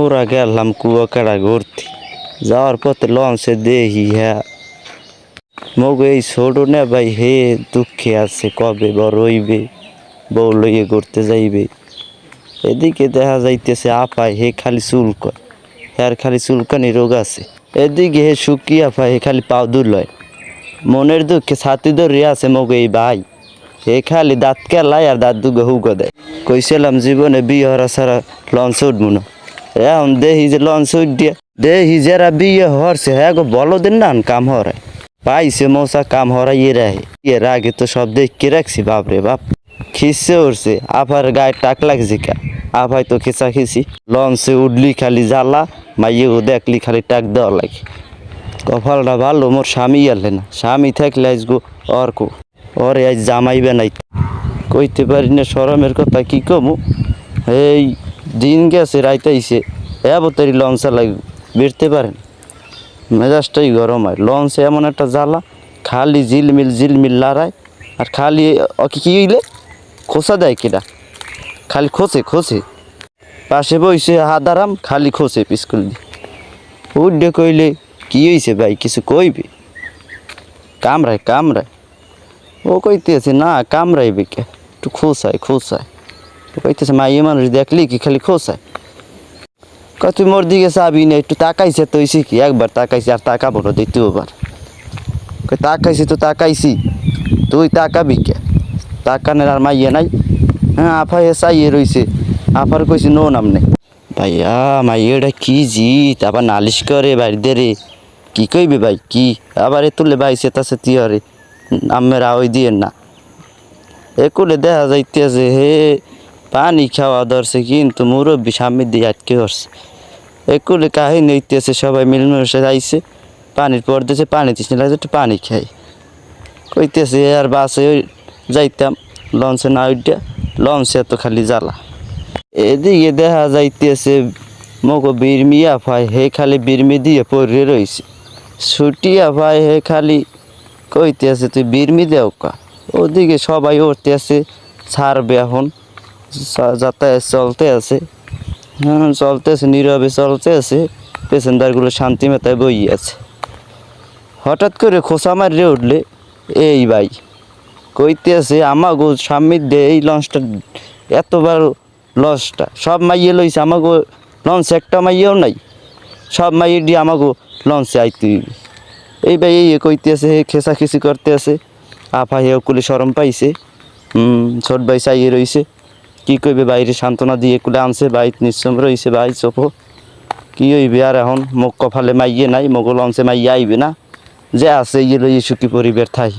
ওরা গেলাম কুয়াকাটা ঘুরতে, যাওয়ার পথে লঞ্চে দেখি হ্যাঁ মগ এই ছোট না ভাই হে দুঃখে আছে, কবে বড় হইবে, বউ লইয়ে ঘুরতে যাইবে। এদিকে দেখা যাইতেছে আপায় হে খালি চুলকয়, হ্যার খালি চুলকানি রোগ আছে। এদিকে হে শুকিয়ে আপায় হে খালি পাও দুলয়, মনের দুঃখে ছাতি ধরে আছে মগ এই ভাই, হে খালি দাঁত কেলায় আর দাঁত দুগে হুগো দেয়। কইছিলাম জীবনে বিয়ে হরা ছাড়া লঞ্চ উঠবো না, এখন দেখি যে লঞ্চ উঠ দিয়ে দেখি যারা বিয়ে হরছে হ্যাঁ গো বলো দিন না কাম হরায় পাইছে মশা কাম হরাইয়ে রাহে। এর আগে তো সব দেখে রাখছি, বাপরে বাপ খিসে উঠছে। আপার গায়ে টাক লাগছে কা, আপাই তো খেসা খেছি। লঞ্চে উঠলি খালি জ্বালা, মাইয়েও দেখলি খালি টাক দেওয়া লাগে। কপালটা ভালো মোর স্বামী এলে না, স্বামী থাকলে আজগো অর্ক ওরে আজ জামাইবে নাই। কইতে পারি না শরমের কথা কি কমু, এই দিন গেছে রাইতাইছে এবতারি লঞ্চ চালাই বেরতে পারেন, মেজাজটাই গরম হয়। লঞ্চে এমন একটা জ্বালা, খালি ঝিলমিল লড়ায়, আর খালি কি হইলে খোসা দেয় কিনা, খালি খোসে পাশে বইছে হাদারাম খালি খোসে পিস্কুল দিয়ে উড্ডে। কইলে কি হয়েছে ভাই কিছু কইবে, কামড়ায় ও কইতেছে না কামড়াইবে কে, একটু খোসায় ও কইতেছে মাইয়ে মানুষ দেখলি কি খালি খোসায়। তুই মোর দিকে চাবি না, একটু তাকাইছে তো হইছে কি, একবার তাকাইছি আর তাকাবো না দ্বিতীয়বার। তাকাইছি তো তাকাইছি, তুই তাকাবি কে, তাকানের আর মাইয়ে নাই। হ্যাঁ আফা এ চাইয়ে রইছে, আফার কইছি নো নাম নেই। ভাইয়া মাইয়েটা কি জিত আবার নালিশ করে বাড়িতে রে, কি কইবে ভাই কি আবার এ তুলে ভাই সেতাছে তিহরে আমরা ওই দিয়ে না। একুলে দেখা যাইতেছে হে পানি খাওয়া ধরছে কিন্তু মুরব্বী সামনে দিয়ে আটকে ধরছে। একুলে কাহিনী হইতেছে সবাই মিলমিশে যাইছে, পানির পর দিয়েছে পানি দিচ্ছে লাগছে একটু পানি খাই। কইতেছে আর বাসে যাইতাম লঞ্চে না উঠা, লঞ্চে এত খালি জ্বালা। এদিকে দেখা যাইতেছে মগো বিরমিয়া ভাই হে খালি বিরমি দিয়ে পড়ে রয়েছে, ছুটিয়া ভাই হে খালি কইতেছে তুই বিরমি দেও কা। ওদিকে সবাই উঠতে আছে, ছাড়বে এখন যাতায়াত চলতে আছে, হ্যাঁ চলতেছে নীরবে চলতে আছে, পেসেঞ্জারগুলো শান্তি মেতায় বই আছে। হঠাৎ করে খোসা মারিয়ে উঠলে এই ভাই কইতেছে আমাগো স্বামী দে এই লঞ্চটা এতবার লঞ্চটা সব মাইয়ে লইছে, আমাগো লঞ্চ একটা মাইয়েও নাই, সব মাইয়ে দিয়ে আমাগো লঞ্চে আইতে এই ভাই এই কইতেছে খেসাখিসি করতে আছে। আফা হেও কুলে শরম পাইছে, ছোট ভাই চাইয়ে রইছে, কি কইবে বাইরে সান্ত্বনা দিয়ে কুলে আনছে, ভাই নিশ্চম রইছে ভাই চোপ কি হইবে। আর এখন মোক কপালে মাইয়ে নাই, মগো লঞ্চে মাইয়ে আইবে না, যে আছে ইয়ে লইয়ে সুখী পরিবার থাই।